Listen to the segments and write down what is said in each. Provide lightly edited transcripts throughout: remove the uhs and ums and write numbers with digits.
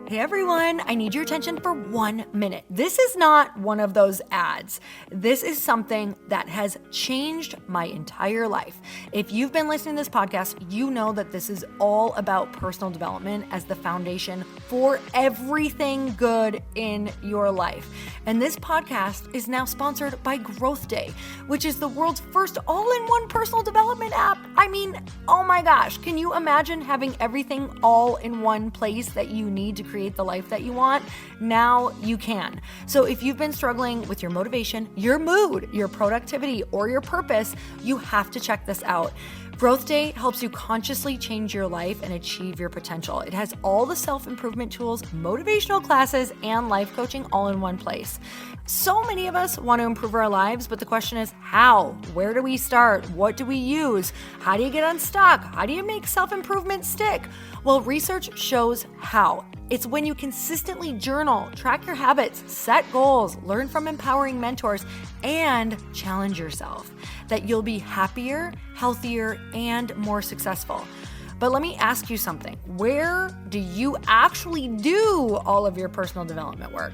Hey everyone, I need your attention for 1 minute. This is not one of those ads. This is something that has changed my entire life. If you've been listening to this podcast, you know that this is all about personal development as the foundation for everything good in your life. And this podcast is now sponsored by Growth Day, which is the world's first all-in-one personal development app. I mean, oh my gosh, can you imagine having everything all in one place that you need to create the life that you want? Now you can. So if you've been struggling with your motivation, your mood, your productivity, or your purpose, you have to check this out. Growth Day helps you consciously change your life and achieve your potential. It has all the self-improvement tools, motivational classes, and life coaching all in one place. So many of us want to improve our lives, but the question is how? Where do we start? What do we use? How do you get unstuck? How do you make self-improvement stick? Well, research shows how. It's when you consistently journal, track your habits, set goals, learn from empowering mentors, and challenge yourself that you'll be happier, healthier, and more successful. But let me ask you something. Where do you actually do all of your personal development work?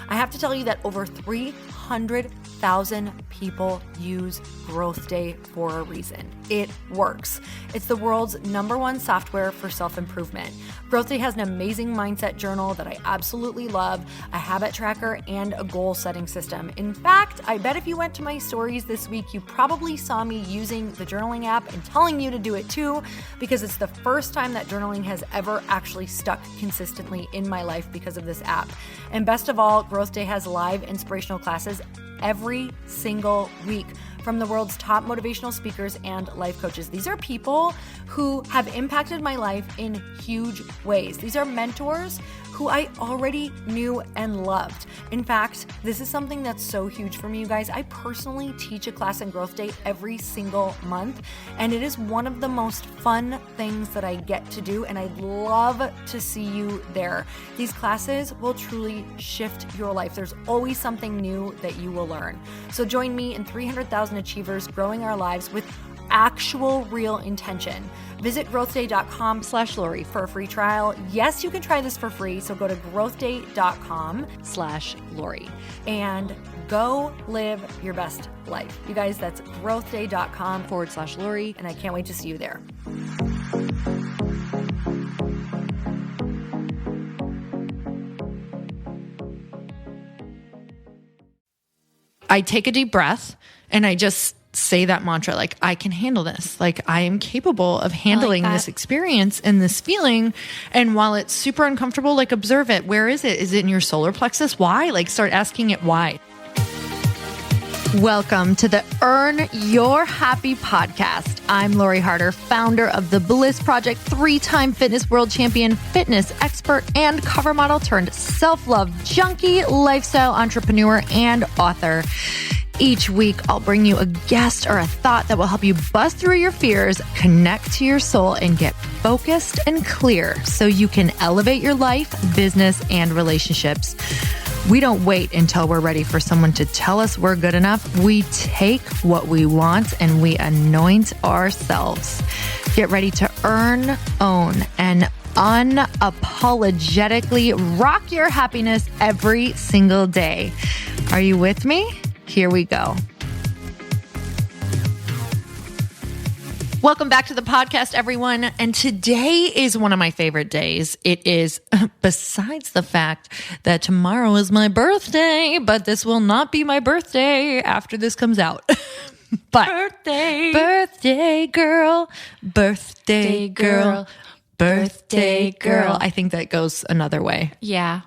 I have to tell you that over 300,000 people use Growth Day for a reason. It works. It's the world's #1 software for self-improvement. Growth Day has an amazing mindset journal that I absolutely love, a habit tracker, and a goal-setting system. In fact, I bet if you went to my stories this week, you probably saw me using the journaling app and telling you to do it too, because it's the first time that journaling has ever actually stuck consistently in my life because of this app. And best of all, Growth Day has live inspirational classes every single week from the world's top motivational speakers and life coaches. These are people who have impacted my life in huge ways. These are mentors who I already knew and loved. In fact, this is something that's so huge for me, you guys. I personally teach a class in Growth Day every single month, and it is one of the most fun things that I get to do, and I'd love to see you there. These classes will truly shift your life. There's always something new that you will learn. So join me and 300,000 achievers growing our lives with actual real intention. Visit growthday.com/Lori for a free trial. Yes, you can try this for free. So go to growthday.com/Lori and go live your best life. You guys, that's growthday.com/Lori. And I can't wait to see you there. I take a deep breath and I just say that mantra, like, I can handle this. Like, I am capable of handling this experience and this feeling. And while it's super uncomfortable, like, observe it. Where is it? Is it in your solar plexus? Why? Like, start asking it why. Welcome to the Earn Your Happy podcast. I'm Lori Harder, founder of The Bliss Project, 3-time fitness world champion, fitness expert, and cover model turned self-love junkie, lifestyle entrepreneur, and author. Each week, I'll bring you a guest or a thought that will help you bust through your fears, connect to your soul, and get focused and clear so you can elevate your life, business, and relationships. We don't wait until we're ready for someone to tell us we're good enough. We take what we want and we anoint ourselves. Get ready to earn, own, and unapologetically rock your happiness every single day. Are you with me? Here we go. Welcome back to the podcast, everyone. And today is one of my favorite days. It is, besides the fact that tomorrow is my birthday, but this will not be my birthday after this comes out. But birthday girl, birthday girl, birthday girl. I think that goes another way. Yeah.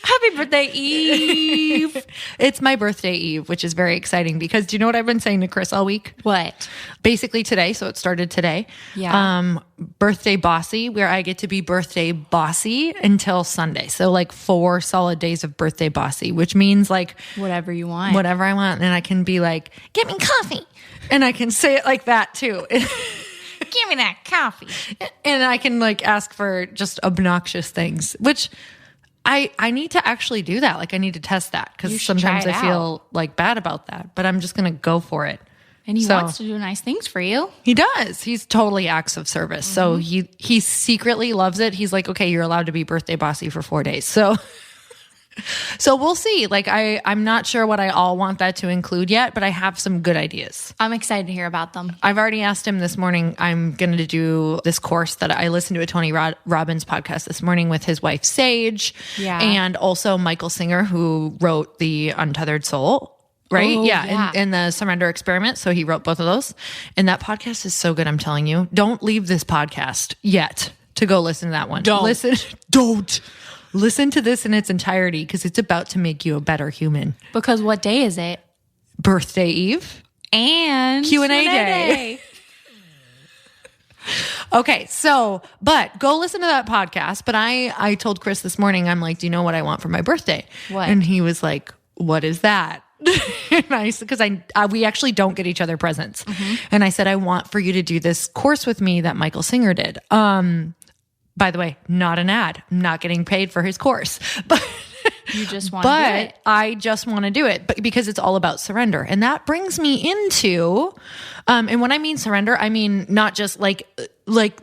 Happy birthday, Eve. It's my birthday Eve, which is very exciting because do you know what I've been saying to Chris all week? What? Basically today. So it started today. Yeah. Birthday bossy, where I get to be birthday bossy until Sunday. So like 4 solid days of birthday bossy, which means like whatever you want. Whatever I want. And I can be like, get me coffee. And I can say it like that too. Give me that coffee. And I can like ask for just obnoxious things, which I need to actually do that. Like I need to test that because sometimes I feel like bad about that, but I'm just going to go for it. And he So- wants to do nice things for you. He does. He's totally acts of service. So he secretly loves it. He's like, okay, you're allowed to be birthday bossy for 4 days. So we'll see. Like I'm not sure what I all want that to include yet, but I have some good ideas. I'm excited to hear about them. I've already asked him this morning. I'm going to do this course that I listened to a Tony Robbins podcast this morning with his wife, Sage, and also Michael Singer, who wrote The Untethered Soul. Right? Oh, yeah. In the Surrender Experiment. So he wrote both of those. And that podcast is so good, I'm telling you. Don't leave this podcast yet to go listen to that one. Don't listen to this in its entirety because it's about to make you a better human. Because what day is it? Birthday Eve And Q&A day. Okay, so, but go listen to that podcast. But I told Chris this morning, I'm like, do you know what I want for my birthday? What? And he was like, what is that? Because we actually don't get each other presents. And I said, I want for you to do this course with me that Michael Singer did. By the way, not an ad. I'm not getting paid for his course, but You just want to do it. I just want to do it, but because it's all about surrender. And that brings me into, and when I mean surrender, I mean not just like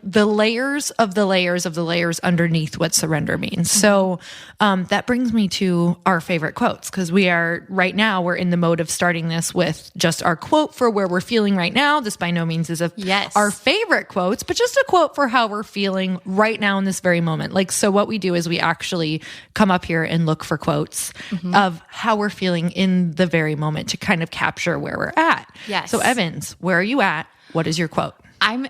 the layers of the layers of the layers underneath what surrender means. So that brings me to our favorite quotes, because right now we're in the mode of starting this with just our quote for where we're feeling right now. This by no means is our favorite quotes, but just a quote for how we're feeling right now in this very moment. Like, so what we do is we actually come up here and look for quotes of how we're feeling in the very moment to kind of capture where we're at. Yes. So Evans, where are you at? What is your quote? I'm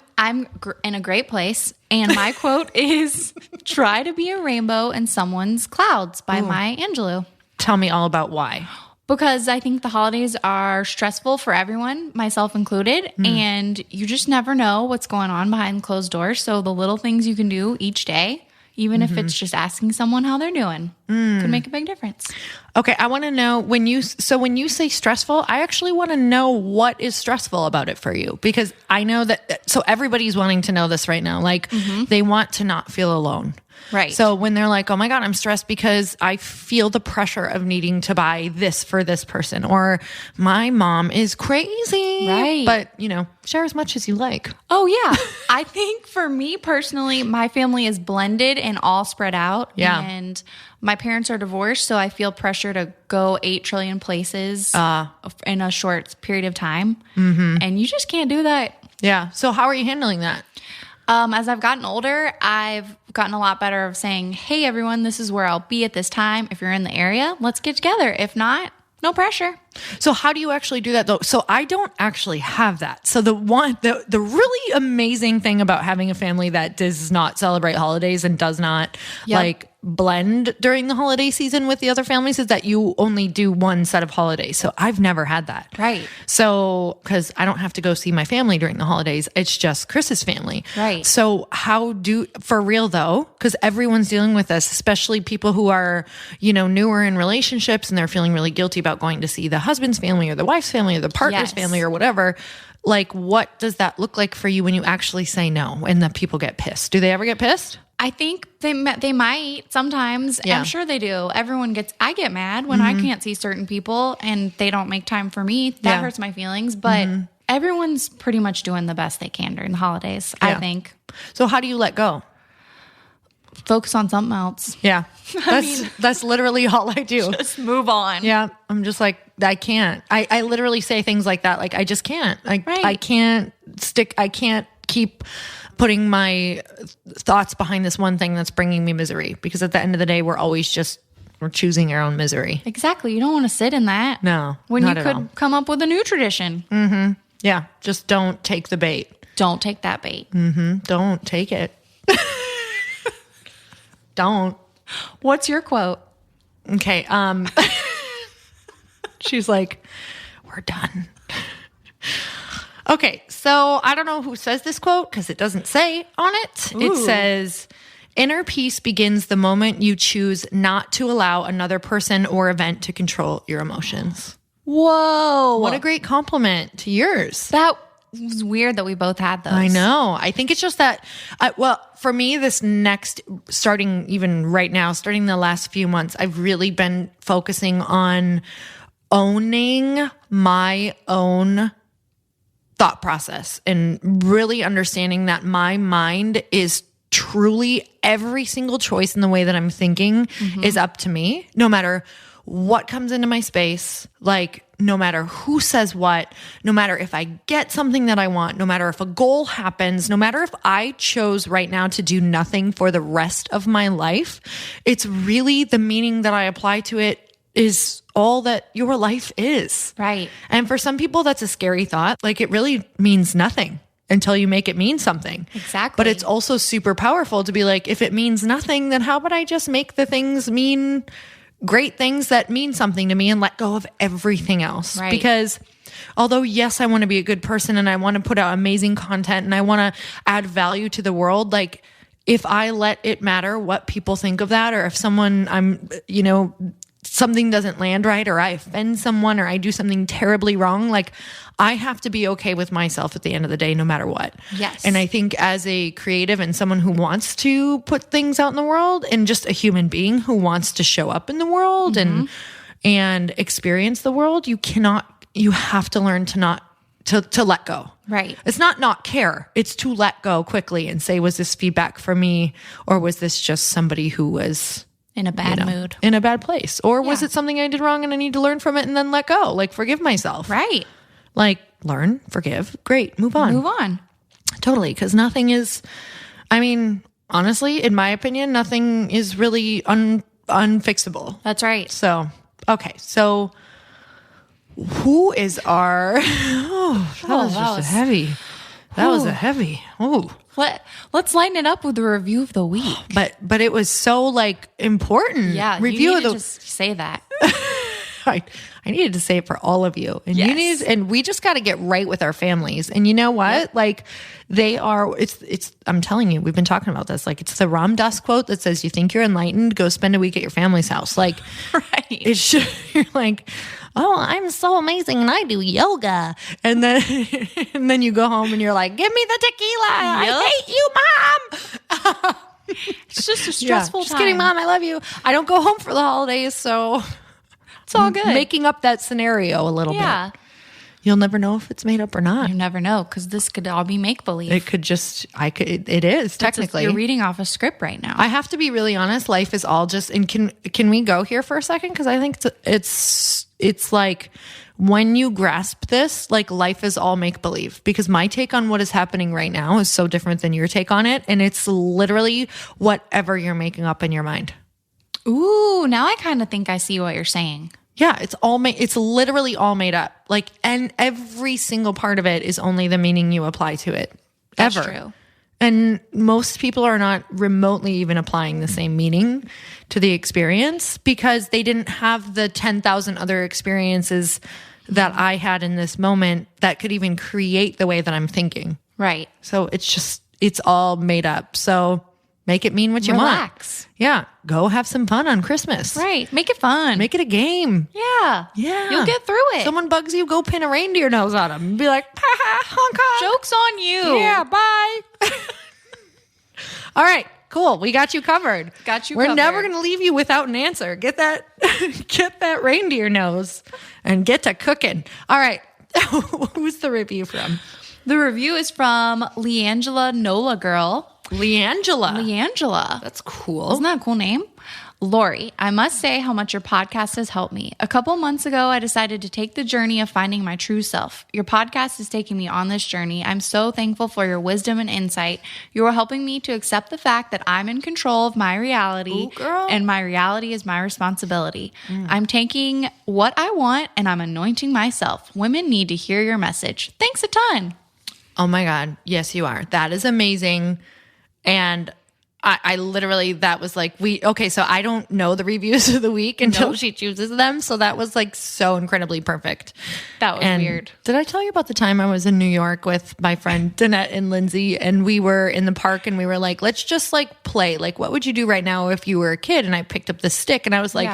in a great place, and my quote is "Try to be a rainbow in someone's clouds" by Maya Angelou. Tell me all about why. Because I think the holidays are stressful for everyone, myself included, and you just never know what's going on behind closed doors. So the little things you can do each day, even if it's just asking someone how they're doing, could make a big difference. Okay, I want to know when you say stressful, I actually want to know what is stressful about it for you, because I know that, so everybody's wanting to know this right now. Like they want to not feel alone. Right. So when they're like, oh my God, I'm stressed because I feel the pressure of needing to buy this for this person, or my mom is crazy. Right. But, share as much as you like. Oh, yeah. I think for me personally, my family is blended and all spread out. Yeah. And my parents are divorced, so I feel pressure to go 8 trillion places in a short period of time. And you just can't do that. Yeah. So how are you handling that? As I've gotten older, I've gotten a lot better of saying, hey, everyone, this is where I'll be at this time. If you're in the area, let's get together. If not, no pressure. So how do you actually do that though? So I don't actually have that. So the really amazing thing about having a family that does not celebrate holidays and does not blend during the holiday season with the other families is that you only do one set of holidays. So I've never had that. Right. So, because I don't have to go see my family during the holidays, it's just Chris's family. Right. So for real though, because everyone's dealing with this, especially people who are, newer in relationships and they're feeling really guilty about going to see the husband's family or the wife's family or the partner's family or whatever. Like, what does that look like for you when you actually say no and the people get pissed? Do they ever get pissed? I think they might sometimes. Yeah. I'm sure they do. I get mad when I can't see certain people and they don't make time for me. That hurts my feelings, but everyone's pretty much doing the best they can during the holidays, I think. So how do you let go? Focus on something else. Yeah. That's literally all I do. Just move on. Yeah. I'm just like, I can't. I literally say things like that. Like, I just can't. I can't keep putting my thoughts behind this one thing that's bringing me misery, because at the end of the day, we're choosing our own misery. Exactly. You don't want to sit in that. No. When not you at all. could come up with a new tradition. Yeah. Just don't take the bait. Don't take that bait. Don't take it. Don't. What's your quote? Okay. She's like, we're done. Okay. So I don't know who says this quote because it doesn't say on it. Ooh. It says, inner peace begins the moment you choose not to allow another person or event to control your emotions. Whoa. What a great compliment to yours. That was weird that we both had those. I know. I think it's just that, for me, starting the last few months, I've really been focusing on owning my own thought process and really understanding that my mind is truly every single choice in the way that I'm thinking is up to me, no matter what comes into my space, like no matter who says what, no matter if I get something that I want, no matter if a goal happens, no matter if I chose right now to do nothing for the rest of my life, it's really the meaning that I apply to it is all that your life is. Right. And for some people, that's a scary thought. Like it really means nothing until you make it mean something. Exactly. But it's also super powerful to be like, if it means nothing, then how about I just make the things mean great things that mean something to me and let go of everything else. Right. Because although, yes, I want to be a good person and I want to put out amazing content and I want to add value to the world, like if I let it matter what people think of that, or if something doesn't land right, or I offend someone, or I do something terribly wrong, like I have to be okay with myself at the end of the day, no matter what. Yes. And I think as a creative and someone who wants to put things out in the world, and just a human being who wants to show up in the world and experience the world, you have to learn to let go. Right. It's not care. It's to let go quickly and say, was this feedback for me, or was this just somebody who was in a bad mood, in a bad place? Or was it something I did wrong and I need to learn from it and then let go? Like forgive myself. Right. Like learn, forgive, great, move on. Totally. Because nothing is, honestly, in my opinion, nothing is really unfixable. That's right. So, okay. So who is our, that was heavy. That was a heavy. Oh, Let's lighten it up with the review of the week. But it was so like important. Yeah, review you of the. just say that. I needed to say it for all of you, and and we just got to get right with our families. And you know what? Yep. Like they are. It's. I'm telling you, we've been talking about this. Like it's the Ram Dass quote that says, "You think you're enlightened? Go spend a week at your family's house." Like, right? It should. You're like, oh, I'm so amazing, and I do yoga, and then you go home and you're like, give me the tequila. I hate you, Mom. It's just a stressful Just time. kidding, Mom. I love you. I don't go home for the holidays, so It's all good. Making up that scenario a little bit. You'll never know if it's made up or not. You never know, because this could all be make-believe. It could just, it is technically. You're reading off a script right now. I have to be really honest. Life is all just, and can we go here for a second? Because I think it's like when you grasp this, like life is all make-believe, because my take on what is happening right now is so different than your take on it. And it's literally whatever you're making up in your mind. Ooh, now I kind of think I see what you're saying. Yeah, it's literally all made up. Like, and every single part of it is only the meaning you apply to it. That's ever. true. And most people are not remotely even applying the same meaning to the experience because they didn't have the 10,000 other experiences that I had in this moment that could even create the way that I'm thinking. Right. So it's all made up. So make it mean what you want. Relax. Yeah. Go have some fun on Christmas. Right. Make it fun. Make it a game. Yeah. Yeah. You'll get through it. Someone bugs you, go pin a reindeer nose on them and be like, ha ha, honk honk. Joke's on you. Yeah, bye. All right, cool. We got you covered. We're never going to leave you without an answer. Get that reindeer nose and get to cooking. All right. Who's the review from? The review is from leangela Nola Girl. Leangela. That's cool. Isn't that a cool name? Lori, I must say how much your podcast has helped me. A couple months ago, I decided to take the journey of finding my true self. Your podcast is taking me on this journey. I'm so thankful for your wisdom and insight. You are helping me to accept the fact that I'm in control of my reality. Ooh, girl. And my reality is my responsibility. I'm taking what I want and I'm anointing myself. Women need to hear your message. Thanks a ton. Oh my God. Yes, you are. That is amazing. And I literally, that was like, so I don't know the reviews of the week until she chooses them. So that was like so incredibly perfect. That was weird. Did I tell you about the time I was in New York with my friend Danette and Lindsay, and we were in the park and we were like, let's just like play. Like, what would you do right now if you were a kid? And I picked up this stick and I was like,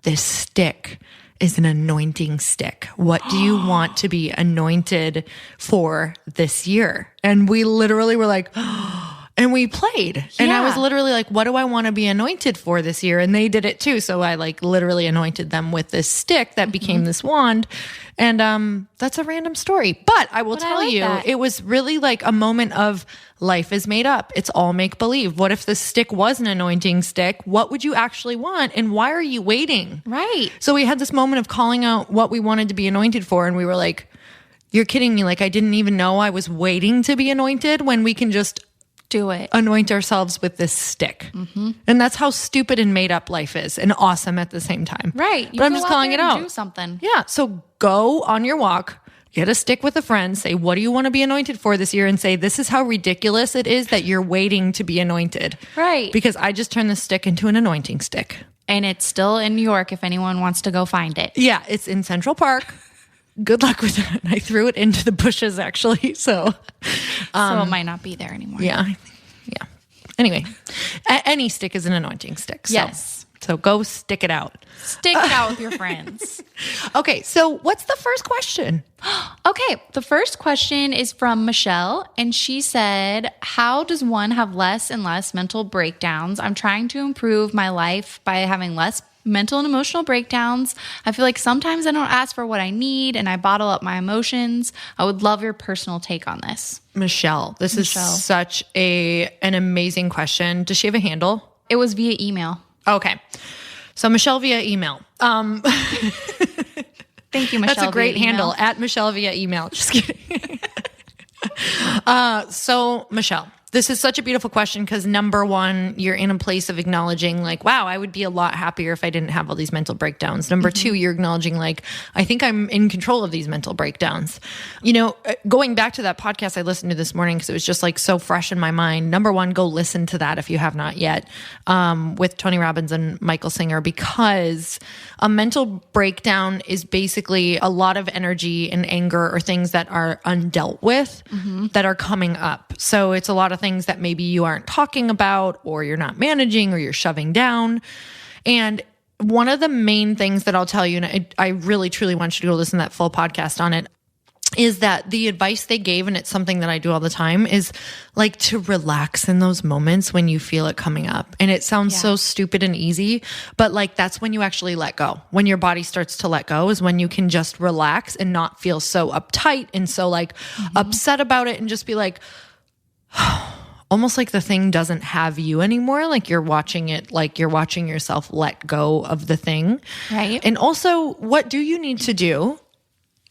this stick is an anointing stick. What do you want to be anointed for this year? And we literally were like, and we played. And I was Yeah. literally like, what do I want to be anointed for this year? And they did it too. So I like literally anointed them with this stick that became this wand. And that's a random story. But I will But I tell like you, that. it was really like a moment of life is made up. It's all make believe. What if the stick was an anointing stick? What would you actually want? And why are you waiting? Right. So we had this moment of calling out what we wanted to be anointed for. And we were like, you're kidding me. Like, I didn't even know I was waiting to be anointed when we can just Do it. anoint ourselves with this stick. And that's how stupid and made up life is, and awesome at the same time. Right. But I'm go just out calling there it and out. Do something. Yeah. So go on your walk, get a stick with a friend, say, what do you want to be anointed for this year? And say, this is how ridiculous it is that you're waiting to be anointed. Right. Because I just turned this stick into an anointing stick. And it's still in New York if anyone wants to go find it. Yeah. It's in Central Park. Good luck with that. I threw it into the bushes actually. So So it might not be there anymore. yeah. Yeah. Anyway, any stick is an anointing stick. So, Yes. So go stick it out. Stick it out with your friends. Okay. So what's the first question? Okay, the first question is from Michelle, and she said, how does one have less and less mental breakdowns? I'm trying to improve my life by having less mental and emotional breakdowns. I feel like sometimes I don't ask for what I need and I bottle up my emotions. I would love your personal take on this. Michelle, this Michelle. is such an amazing question. Does she have a handle? It was via email. Okay. So Michelle via email. Thank you, Michelle. That's a great via email. handle, at Michelle via email. Just kidding. So Michelle, this is such a beautiful question because number one, you're in a place of acknowledging like, wow, I would be a lot happier if I didn't have all these mental breakdowns. Number two, you're acknowledging like, I think I'm in control of these mental breakdowns. You know, going back to that podcast I listened to this morning because it was just like so fresh in my mind. Number one, go listen to that if you have not yet, with Tony Robbins and Michael Singer, because a mental breakdown is basically a lot of energy and anger or things that are undealt with that are coming up. So it's a lot of things that maybe you aren't talking about or you're not managing or you're shoving down. And one of the main things that I'll tell you, and I really truly want you to go listen to that full podcast on it, is that the advice they gave, and it's something that I do all the time, is like to relax in those moments when you feel it coming up. And it sounds so stupid and easy, but like that's when you actually let go. When your body starts to let go is when you can just relax and not feel so uptight and so like upset about it and just be like, almost like the thing doesn't have you anymore. Like you're watching it, like you're watching yourself let go of the thing. Right. And also, what do you need to do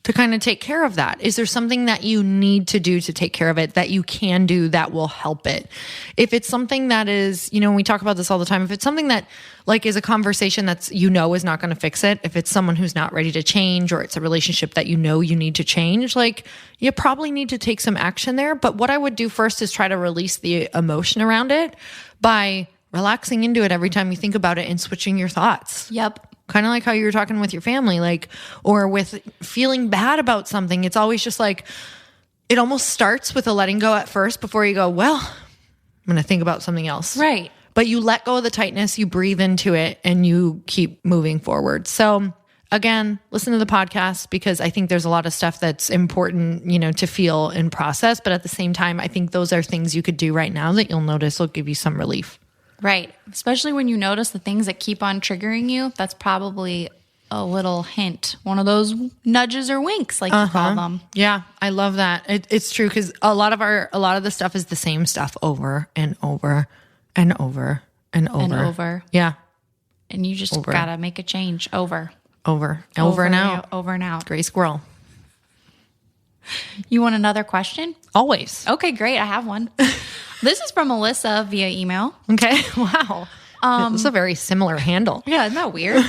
to kind of take care of that? Is there something that you need to do to take care of it that you can do that will help it? If it's something that is, you know, we talk about this all the time, if it's something that like is a conversation that's, you know, is not going to fix it, if it's someone who's not ready to change, or it's a relationship that you know you need to change, like you probably need to take some action there. But what I would do first is try to release the emotion around it by relaxing into it every time you think about it and switching your thoughts. Yep. Kind of like how you were talking with your family, like, or with feeling bad about something. It's always just like, it almost starts with a letting go at first before you go, well, I'm going to think about something else. Right. But you let go of the tightness, you breathe into it, and you keep moving forward. So again, listen to the podcast because I think there's a lot of stuff that's important, you know, to feel and process. But at the same time, I think those are things you could do right now that you'll notice will give you some relief. Right. Especially when you notice the things that keep on triggering you. That's probably a little hint. One of those nudges or winks, like you call them. Yeah, I love that. It's true because a lot of the stuff is the same stuff over and over and over and over And over. Yeah, And you just got to make a change over. over and out. Over and out. Gray squirrel. You want another question? Always. Okay, great. I have one. This is from Alyssa via email. Okay. Wow. It's a very similar handle. Yeah, isn't that weird?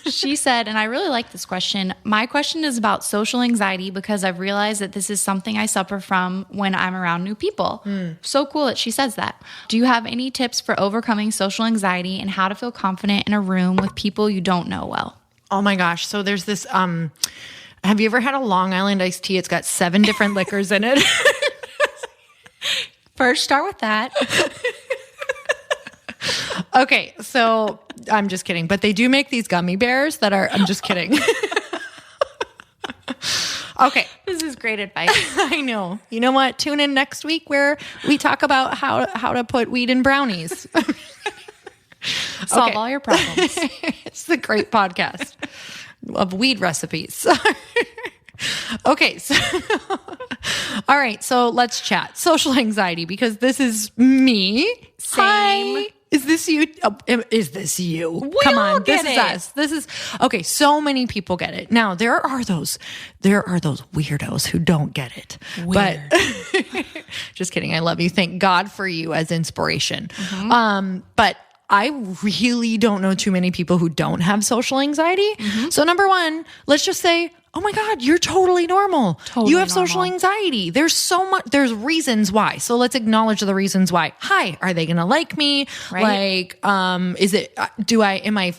She said, and I really like this question. My question is about social anxiety because I've realized that this is something I suffer from when I'm around new people. So cool that she says that. Do you have any tips for overcoming social anxiety and how to feel confident in a room with people you don't know well? Oh my gosh. So there's this, have you ever had a Long Island iced tea? It's got 7 different liquors in it. First, start with that. Okay, so I'm just kidding, but they do make these gummy bears that are, I'm just kidding. Okay. This is great advice. I know. You know what? Tune in next week where we talk about how to put weed in brownies. Solve all your problems. It's the great podcast of weed recipes. Okay. So, all right. So let's chat. Social anxiety, because this is me. Same. Hi. Is this you? Oh, is this you? Come all on. get This is it. us. This is okay. So many people get it. Now there are those weirdos who don't get it. But just kidding. I love you. Thank God for you as inspiration. But I really don't know too many people who don't have social anxiety. So number one, let's just say, oh my God, you're totally normal. You have social anxiety. There's so much, there's reasons why. So let's acknowledge the reasons why. Hi, are they going to like me? Right. Like, is it, am I,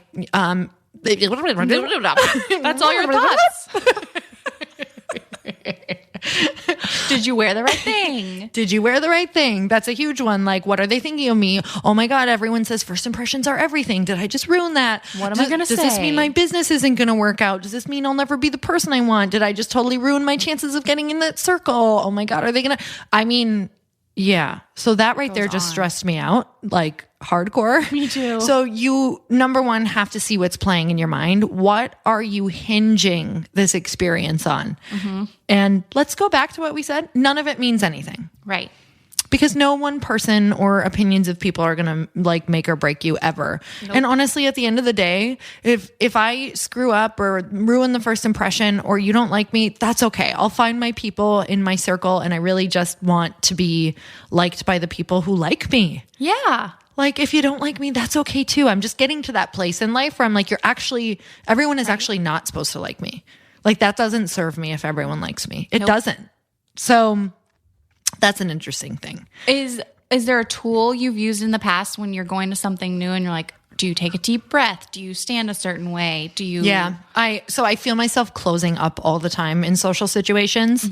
That's all your thoughts. Did you wear the right thing? Did you wear the right thing? That's a huge one. Like, what are they thinking of me? Oh my God, everyone says first impressions are everything. Did I just ruin that? What am I going to say? Does this mean my business isn't going to work out? Does this mean I'll never be the person I want? Did I just totally ruin my chances of getting in that circle? Oh my God, are they going to? I mean, yeah. So that right there just stressed me out, like hardcore. Me too. So you, number one, have to see what's playing in your mind. What are you hinging this experience on? And let's go back to what we said. None of it means anything. Right. Because no one person or opinions of people are going to like make or break you ever. And honestly, at the end of the day, if I screw up or ruin the first impression or you don't like me, that's okay. I'll find my people in my circle, and I really just want to be liked by the people who like me. Yeah. Like, if you don't like me, that's okay too. I'm just getting to that place in life where I'm like, everyone is actually not supposed to like me. Like, that doesn't serve me if everyone likes me. It doesn't. So that's an interesting thing. Is there a tool you've used in the past when you're going to something new and you're like, do you take a deep breath? Do you stand a certain way? Do you? Yeah. So I feel myself closing up all the time in social situations.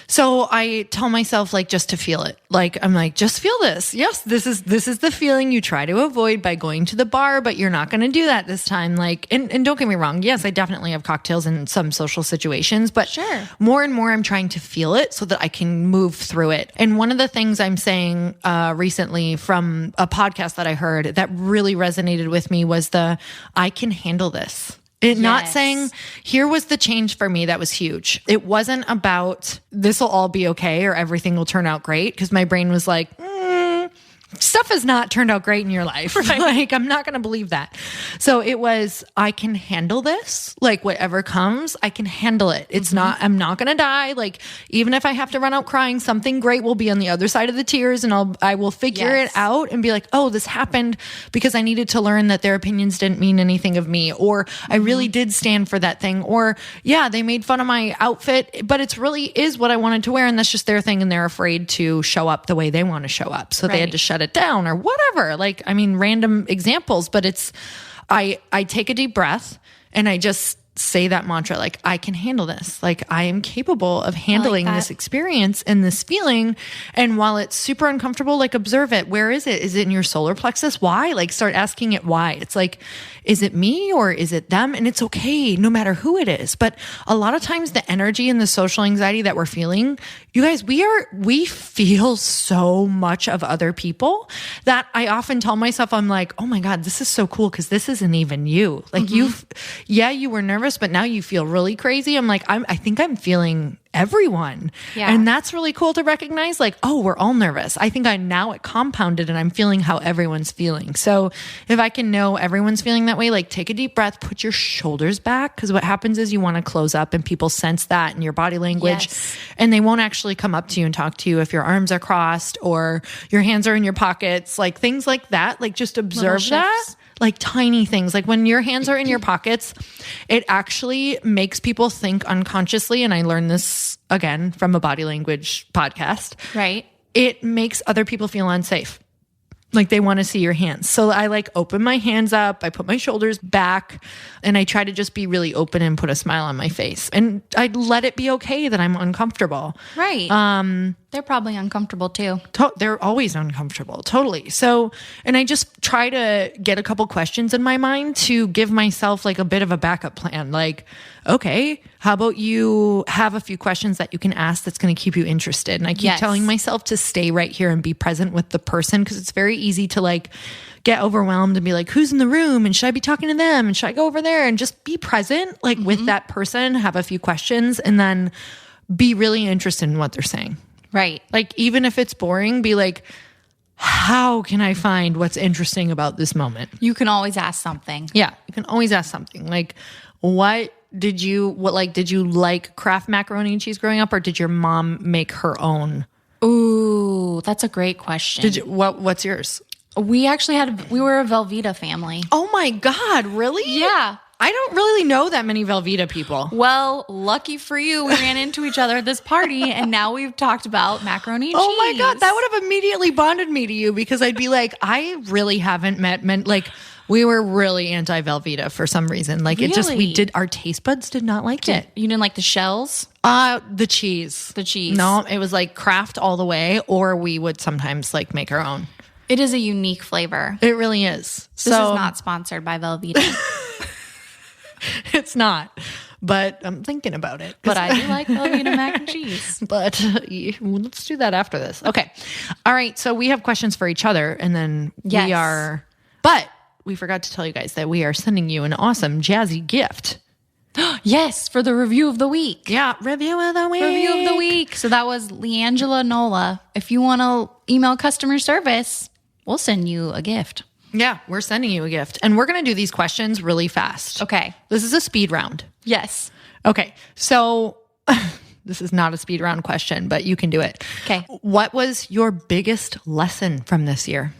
So I tell myself, like, just to feel it. Like, I'm like, just feel this. Yes, this is the feeling you try to avoid by going to the bar, but you're not going to do that this time. Like, and don't get me wrong. Yes, I definitely have cocktails in some social situations, but Sure. more and more I'm trying to feel it so that I can move through it. And one of the things I'm saying recently from a podcast that I heard that really resonated with me was I can handle this. Not saying, here was the change for me that was huge. It wasn't about, this will all be okay or everything will turn out great. Because my brain was like, stuff has not turned out great in your life. Right. Like, I'm not going to believe that. So it was, I can handle this. Like, whatever comes, I can handle it. It's not, I'm not going to die. Like, even if I have to run out crying, something great will be on the other side of the tears, and I will figure it out and be like, oh, this happened because I needed to learn that their opinions didn't mean anything of me, or I really did stand for that thing, or yeah, they made fun of my outfit, but it's really is what I wanted to wear, and that's just their thing, and they're afraid to show up the way they want to show up. So they had to shut it down or whatever. Like, I mean, random examples, but it's, I take a deep breath and I just say that mantra, like, I can handle this. Like, I am capable of handling this experience and this feeling. And while it's super uncomfortable, like, observe it. Where is it? Is it in your solar plexus? Why? Like, start asking it why. It's like, is it me or is it them? And it's okay, no matter who it is. But a lot of times the energy and the social anxiety that we're feeling, you guys, we feel so much of other people that I often tell myself, I'm like, oh my God, this is so cool. Cause this isn't even you. Like, you were nervous, but now you feel really crazy. I'm like, I think I'm feeling everyone. Yeah. And that's really cool to recognize, like, oh, we're all nervous. I think now it compounded and I'm feeling how everyone's feeling. So if I can know everyone's feeling that way, like, take a deep breath, put your shoulders back. Cause what happens is you want to close up and people sense that in your body language, and they won't actually come up to you and talk to you if your arms are crossed or your hands are in your pockets, like things like that. Like, just observe that. Like, tiny things. Like, when your hands are in your pockets, it actually makes people think unconsciously. And I learned this again from a body language podcast. Right. It makes other people feel unsafe. Like they want to see your hands. So I like open my hands up, I put my shoulders back, and I try to just be really open and put a smile on my face. And I let it be okay that I'm uncomfortable. Right. They're probably uncomfortable too. They're always uncomfortable. Totally. So, and I just try to get a couple questions in my mind to give myself like a bit of a backup plan. Like, okay, how about you have a few questions that you can ask that's going to keep you interested? And I keep telling myself to stay right here and be present with the person, because it's very easy to like get overwhelmed and be like, who's in the room? And should I be talking to them? And should I go over there? And just be present, like with that person, have a few questions, and then be really interested in what they're saying. Right. Like, even if it's boring, be like, how can I find what's interesting about this moment? You can always ask something. Yeah. You can always ask something. Like, did you like Kraft macaroni and cheese growing up, or did your mom make her own? Ooh, that's a great question. What's yours? We were a Velveeta family. Oh my God, really? Yeah. I don't really know that many Velveeta people. Well, lucky for you, we ran into each other at this party, and now we've talked about macaroni and cheese. Oh my God, that would have immediately bonded me to you, because I'd be like, I really haven't met like, we were really anti Velveeta for some reason. Like our taste buds did not like it. You didn't like the shells? The cheese. The cheese. No, it was like Kraft all the way, or we would sometimes like make our own. It is a unique flavor. It really is. This is not sponsored by Velveeta. It's not, but I'm thinking about it. But I do like Velveeta mac and cheese. But let's do that after this. Okay. All right. So we have questions for each other, and then but we forgot to tell you guys that we are sending you an awesome jazzy gift. Yes, for the review of the week. Yeah, review of the week. Review of the week. So that was leangela nola. If you want to email customer service, we'll send you a gift. Yeah, we're sending you a gift. And we're going to do these questions really fast. Okay. This is a speed round. Yes. Okay. So this is not a speed round question, but you can do it. Okay. What was your biggest lesson from this year?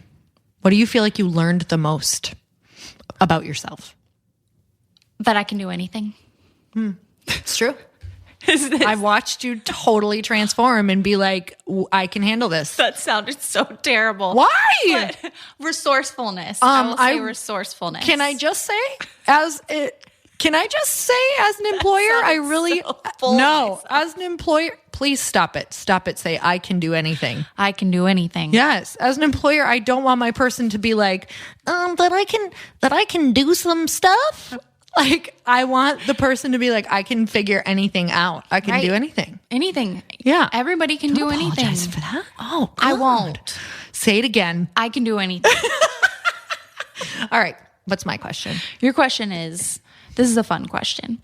What do you feel like you learned the most about yourself? That I can do anything. It's true. I watched you totally transform and be like, I can handle this. That sounded so terrible. Why? But resourcefulness. I will say resourcefulness. Can I just say, as an employer, I really as an employer, please stop it. Stop it. Say, I can do anything. I can do anything. Yes. As an employer, I don't want my person to be like, that I can do some stuff. Like, I want the person to be like, I can figure anything out. I can do anything. Anything. Yeah. Everybody can do anything. Apologize for that. Oh, God. I won't. Say it again. I can do anything. All right. What's my question? Your question is, this is a fun question.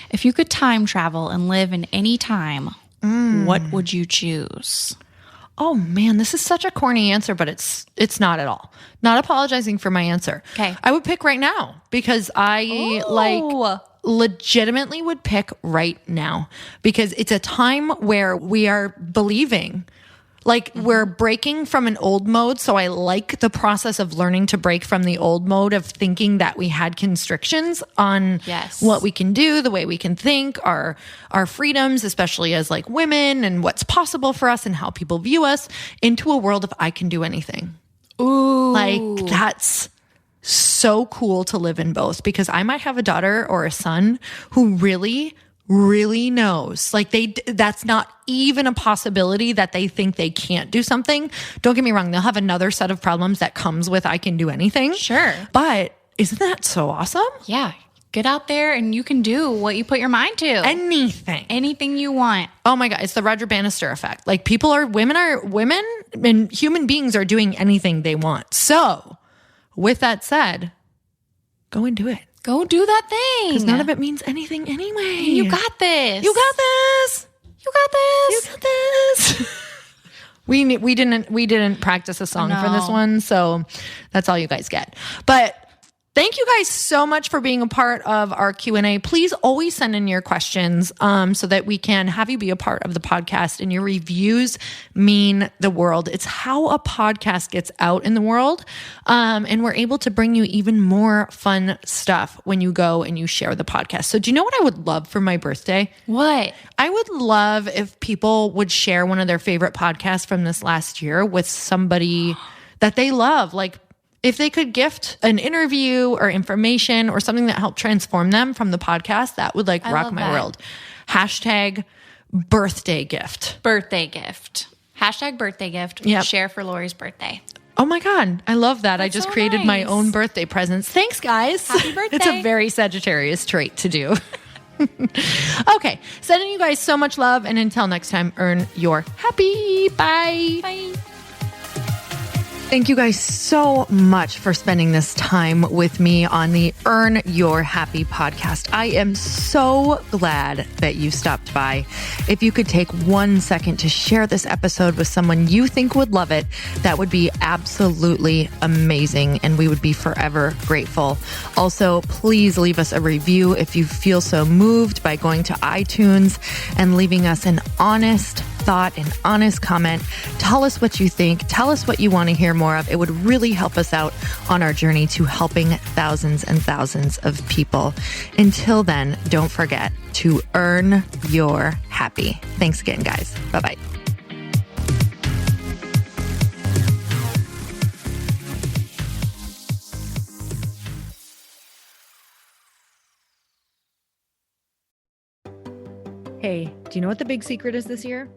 If you could time travel and live in any time, what would you choose? Oh man, this is such a corny answer, but it's not at all. Not apologizing for my answer. Okay. I would pick right now, because I legitimately would pick right now, because it's a time where we are believing, like we're breaking from an old mode. So I like the process of learning to break from the old mode of thinking that we had constrictions on what we can do, the way we can think, our freedoms, especially as like women, and what's possible for us and how people view us, into a world of I can do anything. Ooh. Like, that's so cool to live in both, because I might have a daughter or a son who really knows, like that's not even a possibility that they think they can't do something. Don't get me wrong. They'll have another set of problems that comes with I can do anything. Sure. But isn't that so awesome? Yeah. Get out there and you can do what you put your mind to. Anything you want. Oh my God. It's the Roger Bannister effect. Like women and human beings are doing anything they want. So with that said, go and do it. Go do that thing. Because none of it means anything anyway. You got this. You got this. You got this. You got this. We didn't practice a song for this one, so that's all you guys get. But thank you guys so much for being a part of our Q&A. Please always send in your questions so that we can have you be a part of the podcast, and your reviews mean the world. It's how a podcast gets out in the world, and we're able to bring you even more fun stuff when you go and you share the podcast. So do you know what I would love for my birthday? What? I would love if people would share one of their favorite podcasts from this last year with somebody that they love. Like if they could gift an interview or information or something that helped transform them from the podcast, that would like rock my world. Hashtag birthday gift. Birthday gift. Hashtag birthday gift. Yep. Share for Lori's birthday. Oh my God. I love that. I just so created my nice. own birthday presents. Thanks, guys. Happy birthday. It's a very Sagittarius trait to do. Okay. Sending you guys so much love. And until next time, earn your happy. Bye. Bye. Thank you guys so much for spending this time with me on the Earn Your Happy podcast. I am so glad that you stopped by. If you could take 1 second to share this episode with someone you think would love it, that would be absolutely amazing, and we would be forever grateful. Also, please leave us a review if you feel so moved by going to iTunes and leaving us an honest thought, an honest comment. Tell us what you think. Tell us what you want to hear more of. It would really help us out on our journey to helping thousands and thousands of people. Until then, don't forget to earn your happy. Thanks again, guys. Bye-bye. Hey, do you know what the big secret is this year?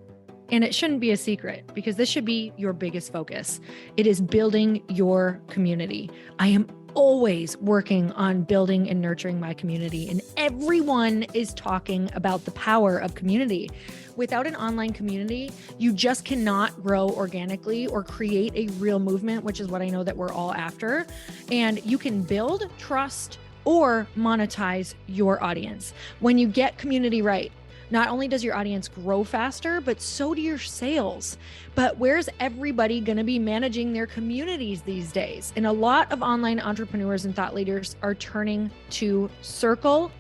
And it shouldn't be a secret because this should be your biggest focus. It is building your community. I am always working on building and nurturing my community, and everyone is talking about the power of community. Without an online community, you just cannot grow organically or create a real movement, which is what I know that we're all after. And you can build trust or monetize your audience. When you get community right, not only does your audience grow faster, but so do your sales. But where's everybody going to be managing their communities these days? And a lot of online entrepreneurs and thought leaders are turning to Circle.so.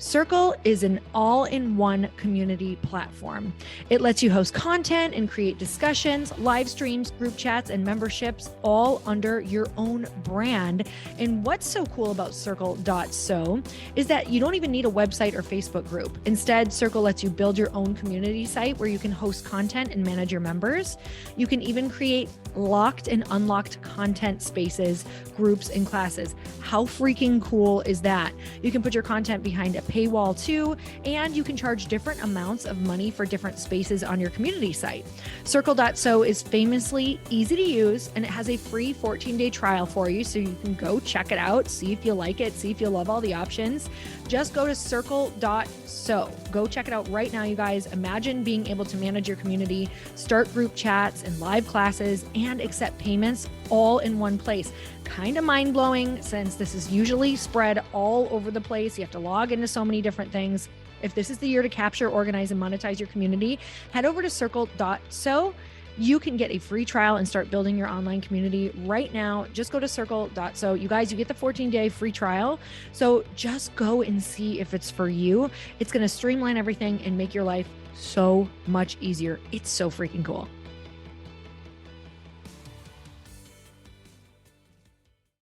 Circle is an all-in-one community platform. It lets you host content and create discussions, live streams, group chats, and memberships all under your own brand. And what's so cool about Circle.so is that you don't even need a website or Facebook group. Instead, Circle lets you build your own community site where you can host content and manage your members. You can even create locked and unlocked content spaces, groups, and classes. How freaking cool is that? You can put your content behind a paywall too, and you can charge different amounts of money for different spaces on your community site. Circle.so is famously easy to use, and it has a free 14-day trial for you, so you can go check it out, see if you like it, see if you love all the options. Just go to Circle.so. Go check it out right now, you guys. Imagine being able to manage your community, start group chats and live classes, and accept payments all in one place. Kind of mind-blowing since this is usually spread all over the place. You have to log into so many different things. If this is the year to capture, organize, and monetize your community, head over to Circle.so. You can get a free trial and start building your online community right now. Just go to Circle.so. You guys, you get the 14-day free trial. So just go and see if it's for you. It's going to streamline everything and make your life so much easier. It's so freaking cool.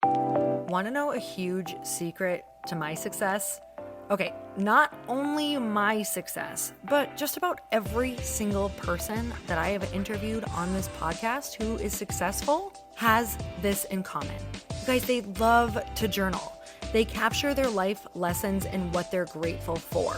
Want to know a huge secret to my success? Okay, not only my success, but just about every single person that I have interviewed on this podcast who is successful has this in common. You guys, they love to journal. They capture their life lessons and what they're grateful for.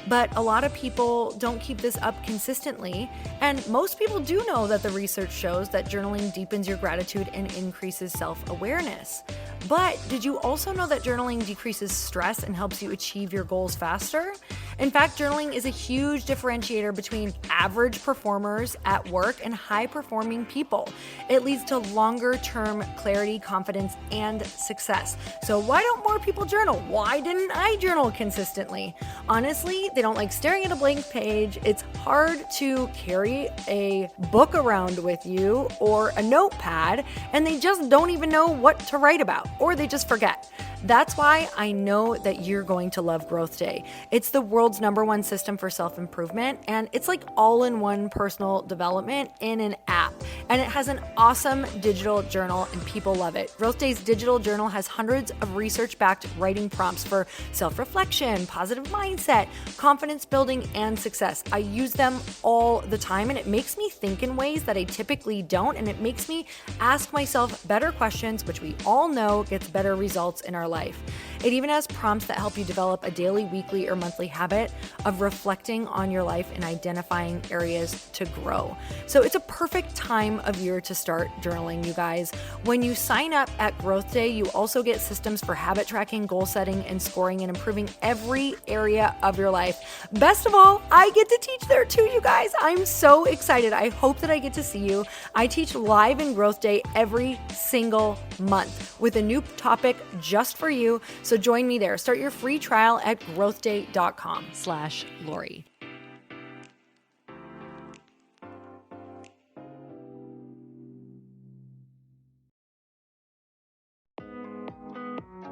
But a lot of people don't keep this up consistently, and most people do know that the research shows that journaling deepens your gratitude and increases self-awareness. But did you also know that journaling decreases stress and helps you achieve your goals faster? In fact, journaling is a huge differentiator between average performers at work and high-performing people. It leads to longer-term clarity, confidence, and success. So why don't more people journal? Why didn't I journal consistently? Honestly, they don't like staring at a blank page. It's hard to carry a book around with you or a notepad, and they just don't even know what to write about, or they just forget. That's why I know that you're going to love Growth Day. It's the world's #1 system for self-improvement, and it's like all-in-one personal development in an app. And it has an awesome digital journal, and people love it. Growth Day's digital journal has hundreds of research-backed writing prompts for self-reflection, positive mindset, confidence building, and success. I use them all the time, and it makes me think in ways that I typically don't, and it makes me ask myself better questions, which we all know gets better results in our life. It even has prompts that help you develop a daily, weekly, or monthly habit of reflecting on your life and identifying areas to grow. So it's a perfect time of year to start journaling, you guys. When you sign up at Growth Day, you also get systems for habit tracking, goal setting, and scoring, and improving every area of your life. Best of all, I get to teach there too, you guys. I'm so excited. I hope that I get to see you. I teach live in Growth Day every single month with a new topic just for you. So join me there. Start your free trial at growthday.com/Lori.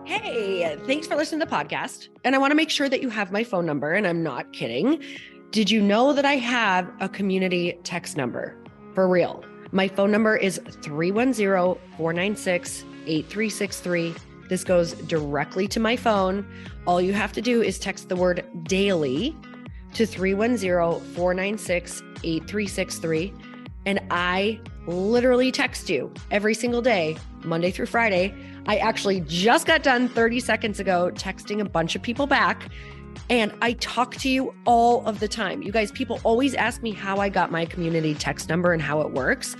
Hey, thanks for listening to the podcast. And I want to make sure that you have my phone number, and I'm not kidding. Did you know that I have a community text number? For real. My phone number is 310-496-8363. This goes directly to my phone. All you have to do is text the word daily to 310-496-8363. And I literally text you every single day, Monday through Friday. I actually just got done 30 seconds ago texting a bunch of people back, and I talk to you all of the time. You guys, people always ask me how I got my community text number and how it works.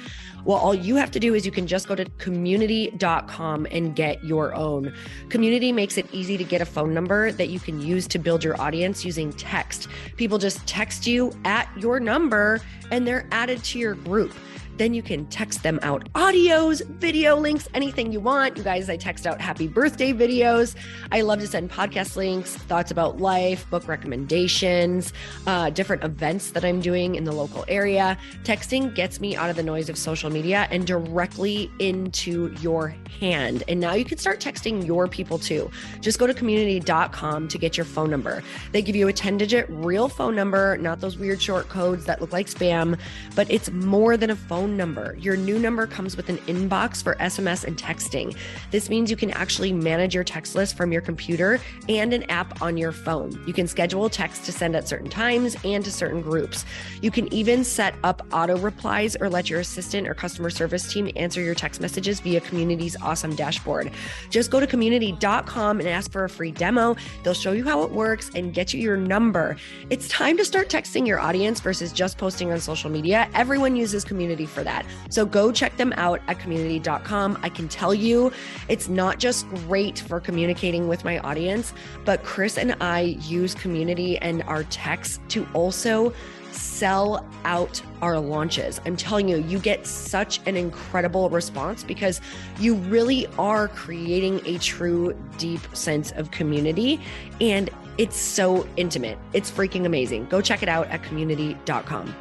Well, all you have to do is you can just go to community.com and get your own. Community makes it easy to get a phone number that you can use to build your audience using text. People just text you at your number and they're added to your group. Then you can text them out audios, video links, anything you want. You guys, I text out happy birthday videos. I love to send podcast links, thoughts about life, book recommendations, different events that I'm doing in the local area. Texting gets me out of the noise of social media and directly into your hand. And now you can start texting your people too. Just go to community.com to get your phone number. They give you a 10-digit real phone number, not those weird short codes that look like spam, but it's more than a phone number. Your new number comes with an inbox for SMS and texting. This means you can actually manage your text list from your computer and an app on your phone. You can schedule text to send at certain times and to certain groups. You can even set up auto replies or let your assistant or customer service team answer your text messages via Community's awesome dashboard. Just go to community.com and ask for a free demo. They'll show you how it works and get you your number. It's time to start texting your audience versus just posting on social media. Everyone uses Community for that. So go check them out at community.com. I can tell you it's not just great for communicating with my audience, but Chris and I use Community and our texts to also sell out our launches. I'm telling you, you get such an incredible response because you really are creating a true, deep sense of community, and it's so intimate. It's freaking amazing. Go check it out at community.com.